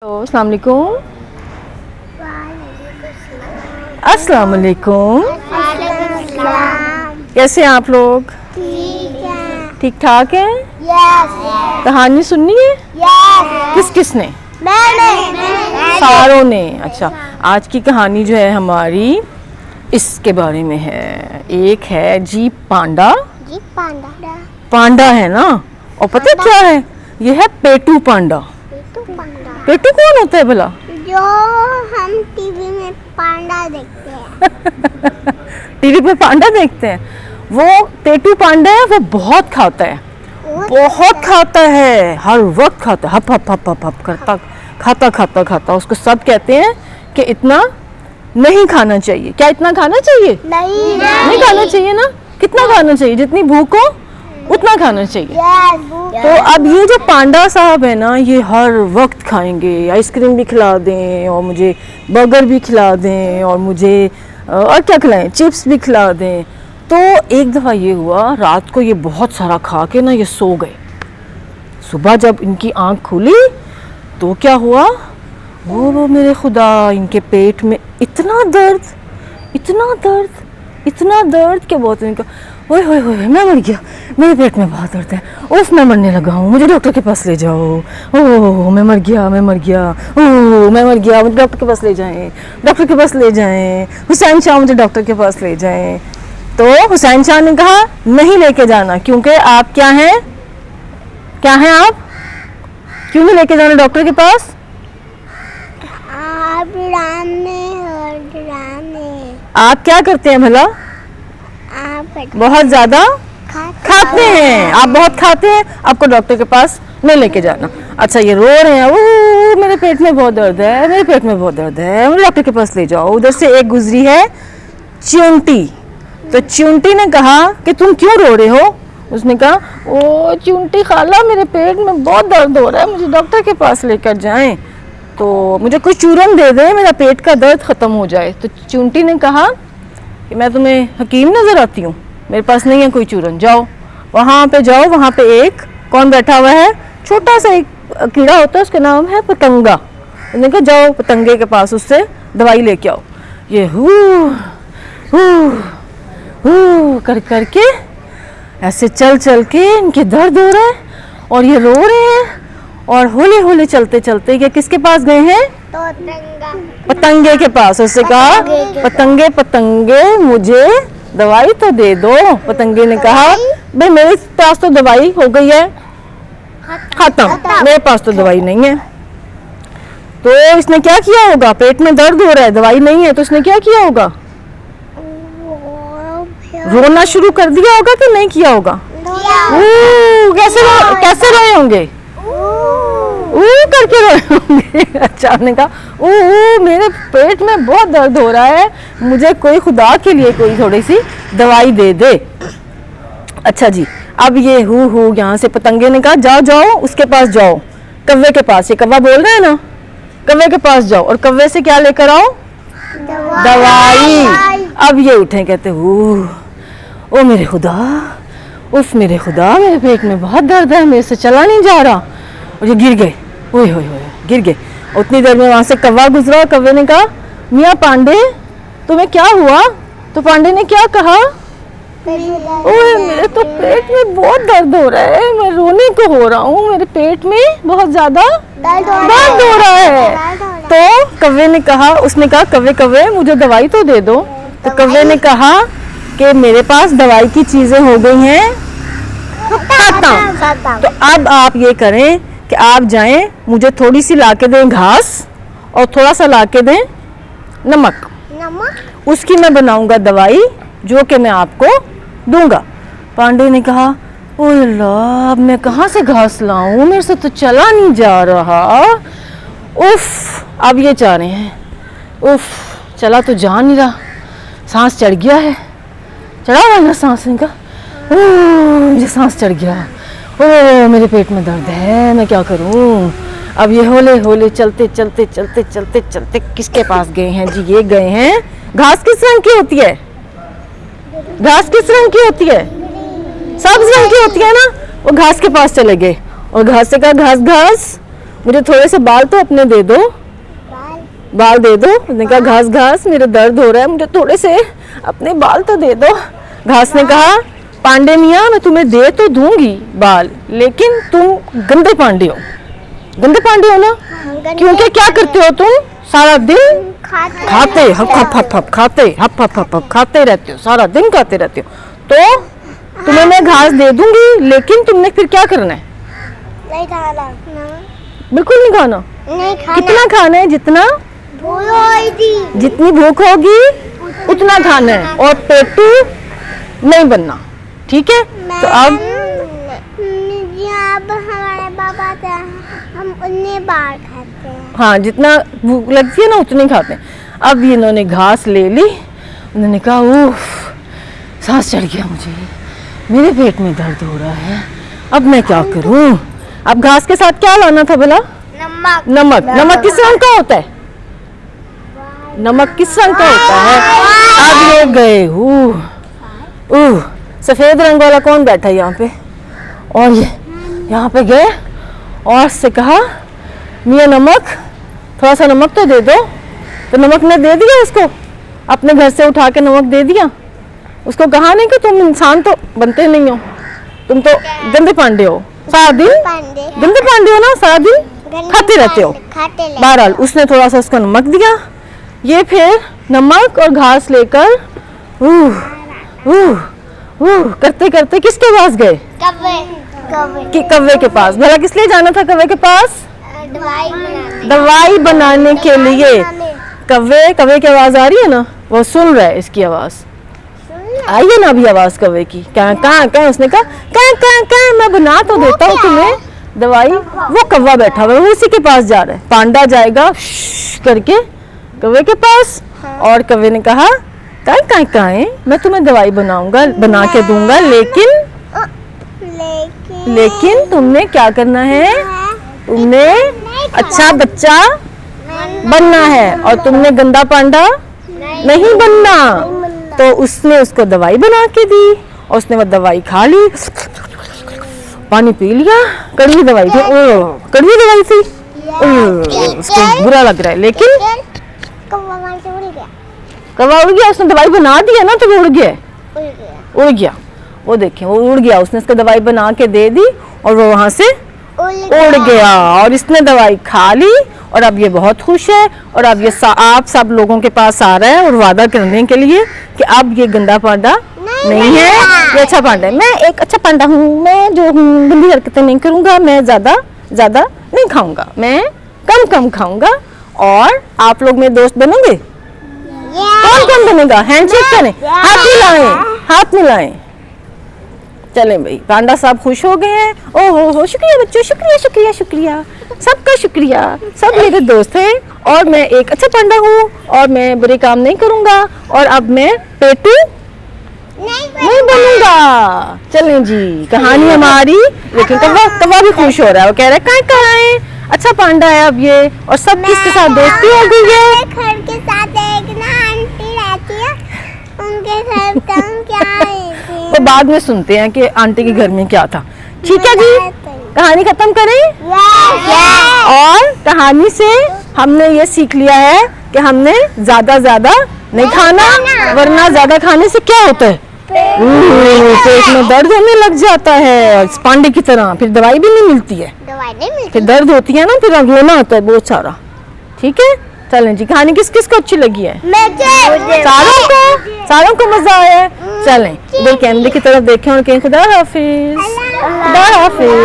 अस्सलाम वालेकुम। अस्सलाम वालेकुम। कैसे हैं आप लोग? ठीक ठाक हैं? कहानी सुननी है? किस किस ने? सारों ने। अच्छा, आज की कहानी जो है हमारी इसके बारे में है। एक है जीप पांडा। पांडा है ना, और पता है क्या है? ये है पेटू पांडा। पेटू कौन होता है भला? जो हम टीवी में पांडा देखते हैं। टीवी पे पांडा देखते हैं। वो पेटू पांडा है, वो बहुत खाता है, बहुत खाता है, हर वक्त खाता है, हप हप हप हप हप करता, खाता खाता खाता। उसको सब कहते हैं कि इतना नहीं खाना चाहिए। क्या इतना खाना चाहिए? नहीं खाना चाहिए ना। कितना खाना चाहिए? जितनी भूख हो उतना खाना चाहिए। तो अब ये जो पांडा साहब है ना, ये हर वक्त खाएंगे। आइसक्रीम भी खिला दें, और मुझे बर्गर भी खिला दें, और मुझे और क्या खिलाएं, चिप्स भी खिला दें। तो एक दफ़ा ये हुआ, रात को ये बहुत सारा खा के ना ये सो गए। सुबह जब इनकी आँख खुली तो क्या हुआ? वो मेरे खुदा, इनके पेट में इतना दर्द, इतना दर्द, इतना दर्द के बहुत इनका, ओए होए होए, मैं मर गया, मेरे पेट में बहुत दर्द है, उफ मैं मरने लगा हूँ, मुझे डॉक्टर के पास ले जाओ। ओह मैं मर गया, मैं मर गया, ओह मैं मर गया, मुझे डॉक्टर के पास ले जाएं, डॉक्टर के पास ले जाएं, हुसैन शाह मुझे डॉक्टर के पास ले जाएं। तो हुसैन शाह ने कहा नहीं लेके जाना, क्योंकि आप क्या हैं? क्या हैं आप? क्यों नहीं लेके जाना डॉक्टर के पास? आप क्या करते हैं भला? बहुत ज्यादा खाते हैं। आप बहुत खाते हैं, आपको डॉक्टर के पास नहीं लेके जाना। अच्छा, ये रो रहे हैं, वो मेरे पेट में बहुत दर्द है, मेरे पेट में बहुत दर्द है, मुझे डॉक्टर के पास ले जाओ। उधर से एक गुजरी है चिंटी। तो चिंटी ने कहा कि तुम क्यों रो रहे हो? उसने कहा ओ चिंटी खाला, मेरे पेट में बहुत दर्द हो रहा है, मुझे डॉक्टर के पास लेकर जाएं, तो मुझे कुछ चूरन दे दे, मेरा पेट का दर्द ख़त्म हो जाए। तो चिंटी ने कहा कि मैं तुम्हें हकीम नज़र आती हूँ? मेरे पास नहीं है कोई चूरन। जाओ वहाँ पे, जाओ वहाँ पे एक कौन बैठा हुआ है? छोटा सा एक कीड़ा होता है, उसका नाम है पतंगा। उसने कहा जाओ पतंगे के पास, उससे दवाई लेके आओ। ये हू कर करके ऐसे चल चल के इनके दर्द हो रहा है, और ये रो रहे हैं, और होले होले चलते चलते ये किसके पास गए हैं? पतंगे के पास। उससे कहा पतंगे पतंगे मुझे दवाई तो दे दो। पतंगे ने कहा भाई मेरे पास तो दवाई हो गई है खत्म, मेरे पास तो दवाई नहीं है। तो इसने क्या किया होगा? पेट में दर्द हो रहा है, दवाई नहीं है, तो इसने क्या किया होगा? रोना शुरू कर दिया होगा कि नहीं किया होगा? कैसे रोए होंगे? करके रोए होंगे। अच्छा, ने कहा मेरे पेट में बहुत दर्द हो रहा है, मुझे कोई खुदा के लिए कोई थोड़ी सी दवाई दे दे। अच्छा जी, अब ये हु यहाँ से पतंगे ने कहा जाओ जाओ उसके पास जाओ, कव्वे के पास। ये कव्वा बोल रहे हैं ना, कव्वे के पास जाओ, और कव्वे से क्या लेकर आओ? दवाई। अब ये उठे, कहते ओ मेरे खुदा, उफ मेरे खुदा, मेरे पेट में बहुत दर्द है, मेरे से चला नहीं जा रहा, और ये गिर गए। ओए होए होए, गिर गए। उतनी देर में वहाँ से कव्वा गुजरा। कव्वे ने कहा मियाँ पांडे तुम्हें क्या हुआ? तो पांडे ने क्या कहा? ओए मेरे तो पेट में बहुत दर्द हो रहा है, मैं रोने को हो रहा हूँ, मेरे पेट में बहुत ज्यादा दर्द हो रहा है। तो कव्वे ने कहा, उसने कहा कव्वे कव्वे मुझे दवाई तो दे दो। तो कव्वे ने कहा कि मेरे पास दवाई की चीजें हो गई हैं खत्म। तो अब आप ये करें कि आप जाएं, मुझे थोड़ी सी ला के दें घास, और थोड़ा सा ला के दें नमक, उसकी मैं बनाऊंगा दवाई, जो कि मैं आपको दूंगा। पांडे ने कहा ओह अल्लाह, अब मैं कहाँ से घास लाऊं, मेरे से तो चला नहीं जा रहा। उफ, अब ये चाह रहे हैं, उफ चला तो जा नहीं रहा, सांस चढ़ गया है, चढ़ा हुआ ना सांस इनका, मुझे सांस चढ़ गया, ओह मेरे पेट में दर्द है, मैं क्या करूं। अब ये होले होले चलते चलते चलते चलते चलते किसके पास गए हैं जी? ये गए हैं, घास किस रंग की होती है? घास किस रंग की होती है? सब्ज रंग की होती है ना। वो घास के पास चले गए, और घास से कहा घास घास मुझे थोड़े से बाल तो अपने दे दो, बाल बाल दे दो। उसने कहा घास घास मेरे दर्द हो रहा है, मुझे थोड़े से अपने बाल तो दे दो। घास ने कहा पांडे मियाँ मैं तुम्हें दे तो दूंगी बाल, लेकिन तुम गंदे पांडे हो। गंदे पांडे हो ना, क्योंकि क्या करते हो तुम सारा दिन खाते हप हप हप हप खाते हप हप हप हप खाते रहते हो, सारा दिन खाते रहते हो। तो तुम्हें मैं घास दे दूंगी, लेकिन तुमने फिर क्या करना है? नहीं खाना, बिल्कुल नहीं खाना। नहीं खाना। कितना खाना है? जितना भूख होई थी, जितनी भूख होगी उतना खाना है, और पेटू नहीं बनना, ठीक है? तो अब अब हमारे पापा थे, हम उन्हें बाहर खाते हैं। हाँ, जितना भूख लगती है ना उतनी खाते हैं। अब इन्होंने घास ले ली, उन्होंने कहा उफ सांस चढ़ गया मुझे, मेरे पेट में दर्द हो रहा है, अब मैं क्या करूं? अब घास के साथ क्या लाना था भला? नमक। नमक। नमक किस रंग का होता है? नमक किस रंग का होता है? अब ये गए सफेद रंग वाला कौन बैठा है यहाँ पे? और ये यहाँ पे गए और से कहा मियाँ नमक, थोड़ा सा नमक तो दे दो। तो नमक ने दे दिया उसको, अपने घर से उठा के नमक दे दिया उसको। कहा नहीं कि तुम इंसान तो बनते नहीं हो, तुम तो गंदे पांडे हो, सारा दिन गंदे पांडे हो ना, सारा दिन खाते रहते हो। बहरहाल उसने थोड़ा सा उसको नमक दिया, ये फिर नमक और घास लेकर करते करते किसके पास गए? कव्वे के पास। भला किस लिए जाना था कव्वे के पास? दवाई बनाने के लिए। कव्वे की आवाज आ रही है ना, वो सुन रहा है इसकी आवाज। आई है ना अभी आवाज कव्वे की? कहाँ उसने कहा कहाँ मैं बना तो देता हूँ तुम्हें दवाई। वो कव्वा बैठा हुआ है, वो उसी के पास जा रहा है। पांडा जाएगा करके कव्वे के पास, और कव्वे ने कहा कहाँ मैं तुम्हें दवाई बनाऊंगा, बना के दूंगा, लेकिन तुमने क्या करना है? तुमने अच्छा बच्चा बनना है, और तुमने गंदा पांडा नहीं बनना। तो उसने उसको दवाई बना के दी, और उसने वो दवाई खा ली, पानी पी लिया। कड़वी दवाई थी, कड़वी दवाई थी, उसको बुरा लग रहा है, लेकिन कौवा उड़ गया। उसने दवाई बना दिया ना, तो वो उड़ गया। वो देखें, वो उड़ गया, उसने उसको दवाई बना के दे दी और वो वहां से उड़ गया। और इसने दवाई खा ली, और अब ये बहुत खुश है, और अब ये आप सब लोगों के पास आ रहा है और वादा करने के लिए कि अब ये गंदा पांडा नहीं है, ये अच्छा पांडा है। मैं एक अच्छा पांडा हूँ, मैं जो हूँ गंदी हरकतें नहीं करूँगा, मैं ज्यादा नहीं खाऊंगा, मैं कम खाऊंगा। और आप लोग मेरे दोस्त बनोगे? कौन बनेगा? हैंडशेक करें, हाथ मिलाएं। चलें भाई, पांडा साहब खुश हो गए हैं। ओहो शुक्रिया बच्चों, शुक्रिया, सबका शुक्रिया, सब मेरे दोस्त हैं, और मैं एक अच्छा पांडा हूँ, और मैं बुरे काम नहीं करूँगा, और अब मैं पेटू नहीं बनूंगा। चलें जी, कहानी हमारी। लेकिन कव्वा भी खुश हो रहा है, वो कह रहा है कहाँ अच्छा पांडा है अब ये, और सब किसके साथ दोस्ती हो गई है। घर के साथ एक ना आंटी रहती है, उनके घर क्या तो बाद में सुनते हैं कि आंटी के घर में क्या था। ठीक है जी, कहानी खत्म करें। और कहानी से हमने ये सीख लिया है कि हमने ज्यादा नहीं खाना, वरना ज्यादा खाने से क्या होता है? पेट में दर्द होने लग जाता है, पांडे की तरह। फिर दवाई भी नहीं मिलती है, फिर दर्द होती है ना, फिर रोना आता है बहुत सारा। ठीक है, चलें जी, कहानी किस किस को अच्छी लगी है? सारों को मजा आया है। चलें इधर कैमरे की तरफ देखें और कहें खुदा हाफिज।